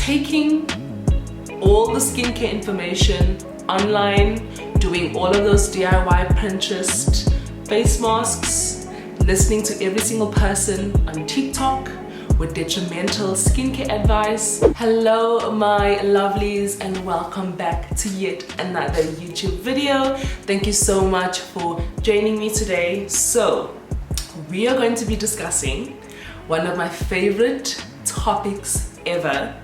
taking all the skincare information online, doing all of those DIY Pinterest face masks, listening to every single person on TikTok with detrimental skincare advice. Hello my lovelies, and welcome back to yet another YouTube video. Thank you so much for joining me today. So we are going to be discussing one of my favorite topics ever,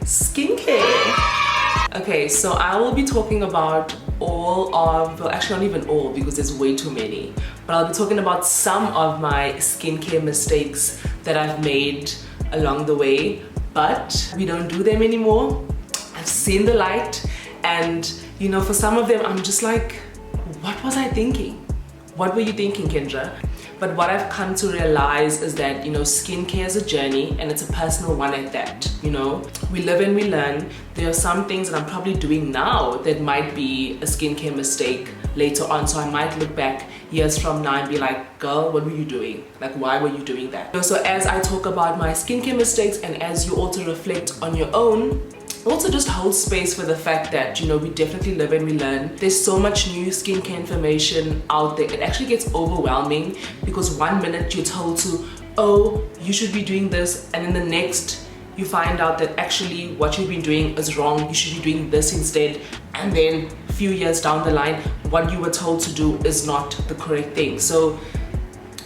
skincare. Okay, so I will be talking about all of, well, actually not even all because there's way too many, but I'll be talking about some of my skincare mistakes that I've made along the way, but we don't do them anymore. I've seen the light, and you know, for some of them I'm just like, what was I thinking? What were you thinking, Kendra? But what I've come to realize is that, you know, skincare is a journey, and it's a personal one at that. You know, we live and we learn. There are some things that I'm probably doing now that might be a skincare mistake later on. So I might look back years from now and be like, girl, what were you doing? Like, why were you doing that? So as I talk about my skincare mistakes, and as you also reflect on your own, also just hold space for the fact that, you know, we definitely live and we learn. There's so much new skincare information out there. It actually gets overwhelming because one minute you're told to, oh, you should be doing this, and then the next you find out that actually what you've been doing is wrong. You should be doing this instead. And then a few years down the line, what you were told to do is not the correct thing. So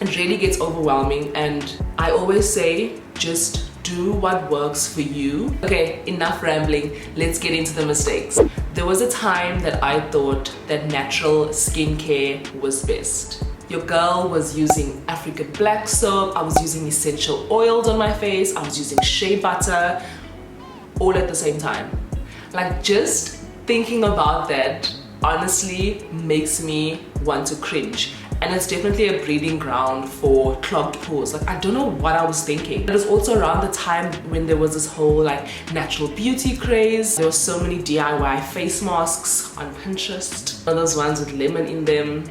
it really gets overwhelming, and I always say, just do what works for you. Okay, enough rambling. Let's get into the mistakes. There was a time that I thought that natural skincare was best. Your girl was using African black soap, I was using essential oils on my face, I was using shea butter, all at the same time. Like, just thinking about that honestly makes me want to cringe. And it's definitely a breeding ground for clogged pores. Like, I don't know what I was thinking. It was also around the time when there was this whole like natural beauty craze. There were so many DIY face masks on Pinterest. All those ones with lemon in them.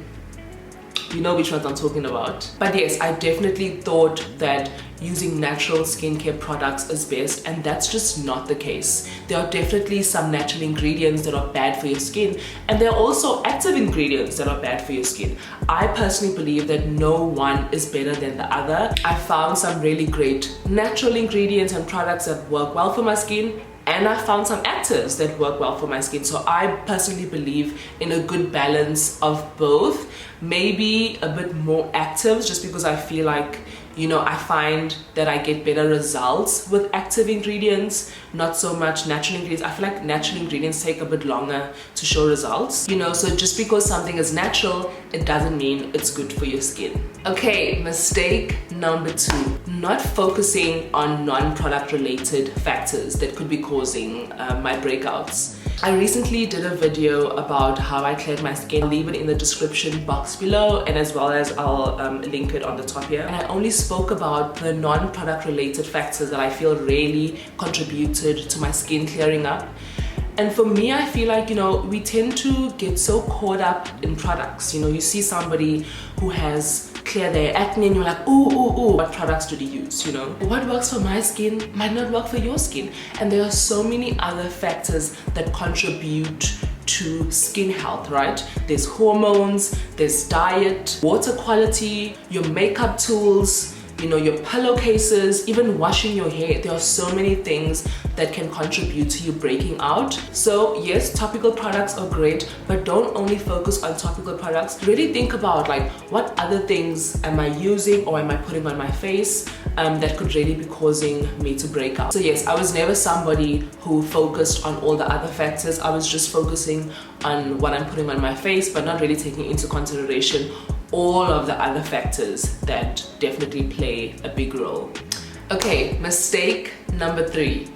You know which ones I'm talking about. But yes, I definitely thought that using natural skincare products is best, and that's just not the case. There are definitely some natural ingredients that are bad for your skin, and there are also active ingredients that are bad for your skin. I personally believe that no one is better than the other. I found some really great natural ingredients and products that work well for my skin, and I found some actives that work well for my skin. So I personally believe in a good balance of both. Maybe a bit more actives, just because I feel like, you know, I find that I get better results with active ingredients, not so much natural ingredients. I feel like natural ingredients take a bit longer to show results, you know, so just because something is natural, it doesn't mean it's good for your skin. Okay, mistake number 2, not focusing on non-product related factors that could be causing my breakouts. I recently did a video about how I cleared my skin. I'll leave it in the description box below, and as well as I'll link it on the top here. And I only spoke about the non-product related factors that I feel really contributed to my skin clearing up. And for me, I feel like, you know, we tend to get so caught up in products. You know, you see somebody who has cleared their acne and you're like, ooh, what products do they use? You know, what works for my skin might not work for your skin. And there are so many other factors that contribute to skin health, right? There's hormones, there's diet, water quality, your makeup tools, you know, your pillowcases, even washing your hair. There are so many things that can contribute to you breaking out. So yes, topical products are great, but don't only focus on topical products. Really think about, like, what other things am I using or am I putting on my face that could really be causing me to break out. So yes, I was never somebody who focused on all the other factors. I was just focusing on what I'm putting on my face, but not really taking into consideration all of the other factors that definitely play a big role. Okay, mistake number 3,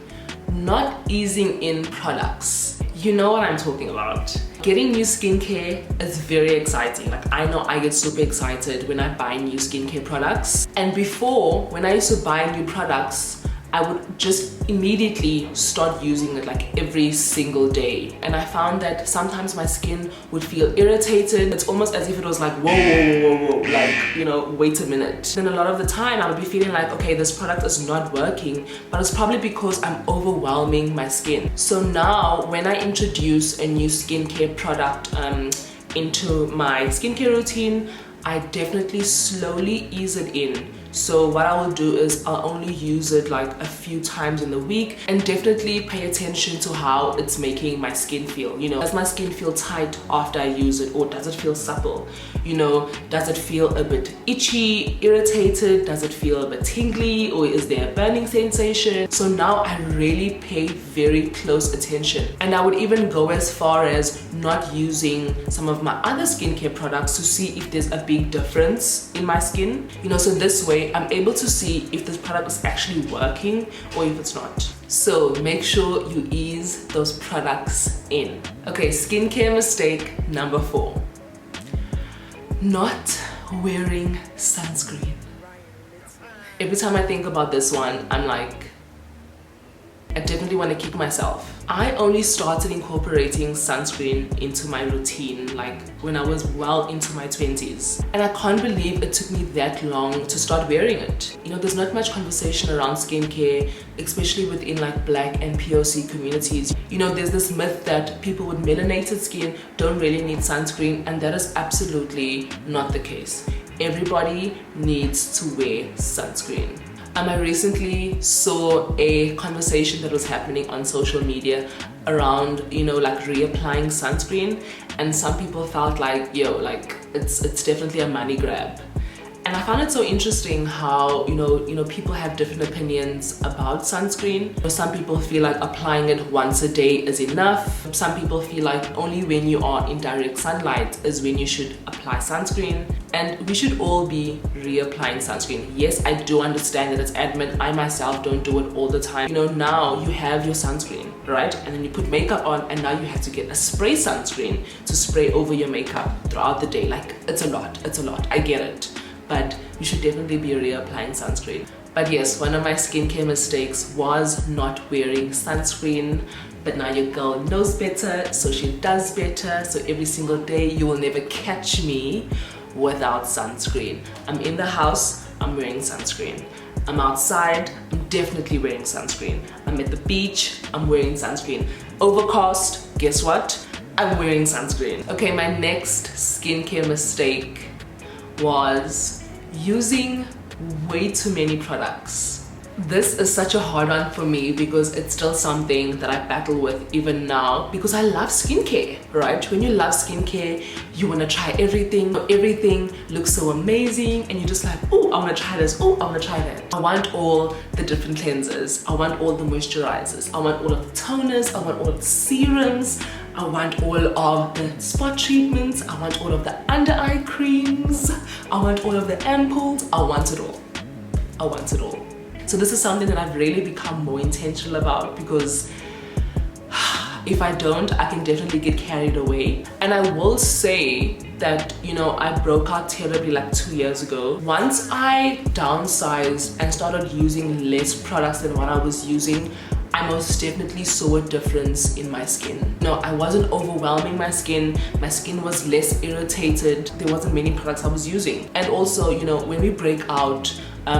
not easing in products. You know what I'm talking about. Getting new skincare is very exciting. Like, I know I get super excited when I buy new skincare products. And before, when I used to buy new products, I would just immediately start using it like every single day. And I found that sometimes my skin would feel irritated. It's almost as if it was like, whoa, whoa, whoa, whoa, whoa, like, you know, wait a minute. Then a lot of the time I would be feeling like, okay, this product is not working, but it's probably because I'm overwhelming my skin. So now when I introduce a new skincare product into my skincare routine, I definitely slowly ease it in. So what I will do is I'll only use it like a few times in the week, and definitely pay attention to how it's making my skin feel. You know, does my skin feel tight after I use it, or does it feel supple? You know, does it feel a bit itchy, irritated? Does it feel a bit tingly, or is there a burning sensation? So now I really pay very close attention, and I would even go as far as not using some of my other skincare products to see if there's a big difference in my skin. You know, so this way I'm able to see if this product is actually working or if it's not. So make sure you ease those products in. Okay, skincare mistake number 4. Not wearing sunscreen. Every time I think about this one, I'm like, I definitely want to kick myself. I only started incorporating sunscreen into my routine like when I was well into my 20s. And I can't believe it took me that long to start wearing it. You know, there's not much conversation around skincare, especially within like Black and POC communities. You know, there's this myth that people with melanated skin don't really need sunscreen, and that is absolutely not the case. Everybody needs to wear sunscreen. I recently saw a conversation that was happening on social media around, you know, like reapplying sunscreen, and some people felt like, yo, like it's definitely a money grab. And I found it so interesting how, you know, people have different opinions about sunscreen. Some people feel like applying it once a day is enough. Some people feel like only when you are in direct sunlight is when you should apply sunscreen. And we should all be reapplying sunscreen. Yes, I do understand that it's admin. I myself don't do it all the time. You know, now you have your sunscreen, right? And then you put makeup on, and now you have to get a spray sunscreen to spray over your makeup throughout the day. Like, it's a lot, I get it. But we should definitely be reapplying sunscreen. But yes, one of my skincare mistakes was not wearing sunscreen. But now your girl knows better, so she does better. So every single day you will never catch me without sunscreen. I'm in the house, I'm wearing sunscreen. I'm outside, I'm definitely wearing sunscreen. I'm at the beach, I'm wearing sunscreen. Overcast, guess what? I'm wearing sunscreen. Okay, my next skincare mistake was using way too many products. This is such a hard one for me because it's still something that I battle with even now, because I love skincare, right? When you love skincare, you want to try everything. Everything looks so amazing and you're just like, oh, I want to try this, oh, I want to try that. I want all the different cleansers. I want all the moisturizers. I want all of the toners. I want all of the serums. I want all of the spot treatments. I want all of the under eye creams. I want all of the ampoules. I want it all. I want it all. So this is something that I've really become more intentional about, because if I don't, I can definitely get carried away. And I will say that, you know, I broke out terribly like 2 years ago. Once I downsized and started using less products than what I was using, I most definitely saw a difference in my skin. No, I wasn't overwhelming my skin. My skin was less irritated. There wasn't many products I was using. And also, you know, when we break out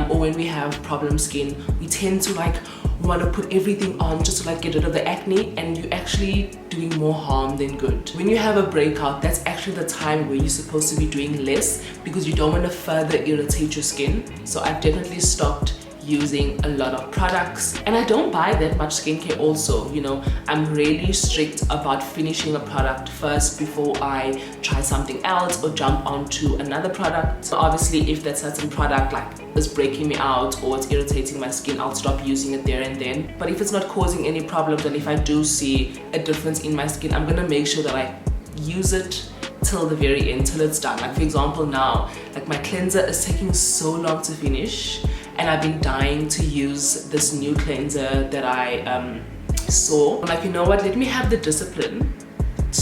or when we have problem skin, we tend to like want to put everything on just to like get rid of the acne, and you're actually doing more harm than good. When you have a breakout, that's actually the time where you're supposed to be doing less, because you don't want to further irritate your skin. So I've definitely stopped using a lot of products, and I don't buy that much skincare also. You know, I'm really strict about finishing a product first before I try something else or jump onto another product. So obviously if that certain product like is breaking me out or it's irritating my skin, I'll stop using it there and then. But if it's not causing any problems, and if I do see a difference in my skin, I'm gonna make sure that I use it till the very end, till it's done. Like for example now, like my cleanser is taking so long to finish, and I've been dying to use this new cleanser that I saw. I'm like, you know what, let me have the discipline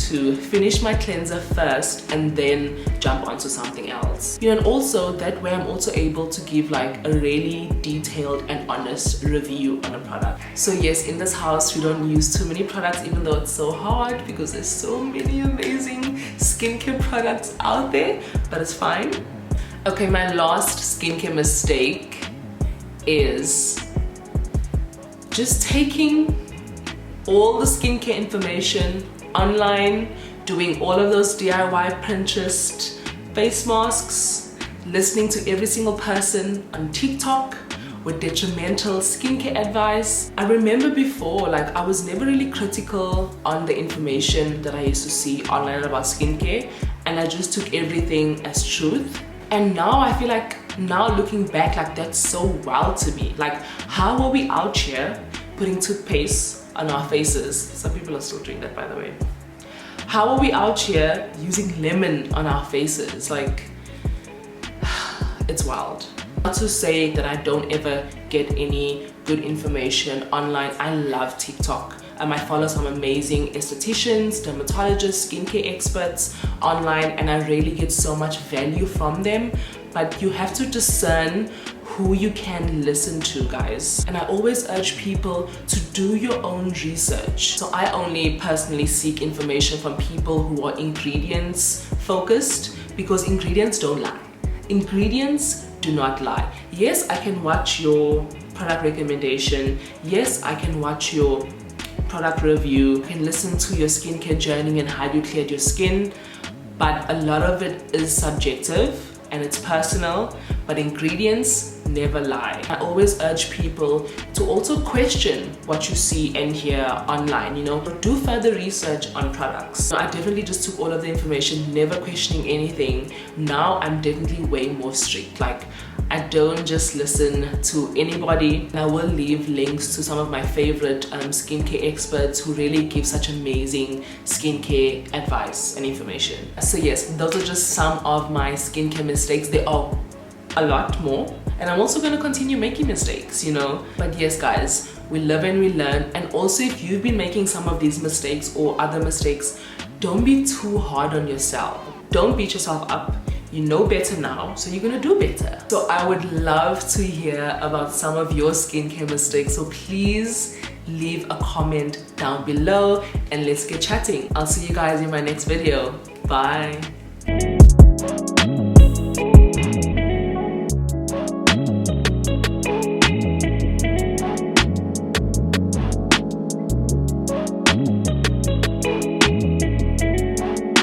to finish my cleanser first and then jump onto something else. You know, and also that way I'm also able to give like a really detailed and honest review on a product. So yes, in this house we don't use too many products, even though it's so hard because there's so many amazing skincare products out there, but it's fine. Okay, my last skincare mistake is just taking all the skincare information online, doing all of those DIY Pinterest face masks, listening to every single person on TikTok with detrimental skincare advice. I remember before, like, I was never really critical on the information that I used to see online about skincare, and I just took everything as truth. And now I feel like, now looking back, like, that's so wild to me. Like, how are we out here putting toothpaste on our faces? Some people are still doing that, by the way. How are we out here using lemon on our faces? Like, it's wild. Not to say that I don't ever get any good information online. I love TikTok. I follow some amazing estheticians, dermatologists, skincare experts online, and I really get so much value from them. But you have to discern who you can listen to, guys. And I always urge people to do your own research. So I only personally seek information from people who are ingredients focused, because ingredients don't lie. Ingredients do not lie. Yes, I can watch your product recommendation. Yes, I can watch your product review. I can listen to your skincare journey and how you cleared your skin. But a lot of it is subjective and it's personal, but ingredients never lie. I always urge people to also question what you see and hear online, you know, do further research on products. I definitely just took all of the information, never questioning anything. Now I'm definitely way more strict. Like, I don't just listen to anybody. And I will leave links to some of my favorite skincare experts who really give such amazing skincare advice and information. So yes, those are just some of my skincare mistakes. There are a lot more, and I'm also going to continue making mistakes, you know. But yes, guys, we live and we learn. And also, if you've been making some of these mistakes or other mistakes, don't be too hard on yourself. Don't beat yourself up. You know better now, so you're gonna do better. So I would love to hear about some of your skincare mistakes, so please leave a comment down below and let's get chatting. I'll see you guys in my next video. Bye.